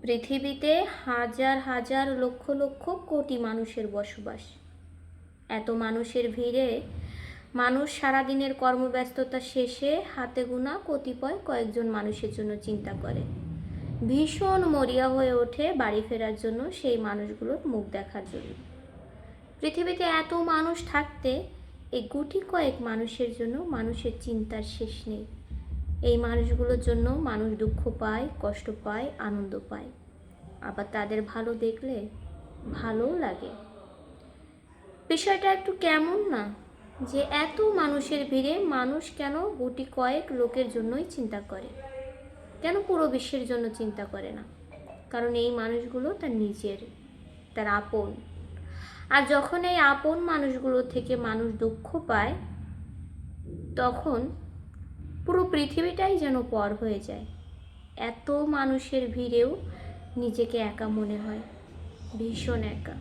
পৃথিবীতে হাজার হাজার লক্ষ লক্ষ কোটি মানুষের বসবাস। এত মানুষের ভিড়ে মানুষ সারাদিনের কর্মব্যস্ততা শেষে হাতে গোনা কতিপয় কয়েকজন মানুষের জন্য চিন্তা করে, ভীষণ মরিয়া হয়ে ওঠে বাড়ি ফেরার জন্য সেই মানুষগুলোর মুখ দেখার জন্য। পৃথিবীতে এত মানুষ থাকতে এই গুটি কয়েক মানুষের জন্য মানুষের চিন্তার শেষ নেই। এই মানুষগুলোর জন্য মানুষ দুঃখ পায়, কষ্ট পায়, আনন্দ পায়, আবার তাদের ভালো দেখলে ভালোও লাগে। বিষয়টা একটু কেমন না, যে এত মানুষের ভিড়ে মানুষ কেন গুটি কয়েক লোকের জন্যই চিন্তা করে, কেন পুরো বিশ্বের জন্য চিন্তা করে না? কারণ এই মানুষগুলো তার নিজের, তার আপন। আর যখন এই আপন মানুষগুলো থেকে মানুষ দুঃখ পায়, তখন পুরো পৃথিবীটাই যেন পর হয়ে যায়। এত মানুষের ভিড়েও নিজেকে একা মনে হয়, ভীষণ একা।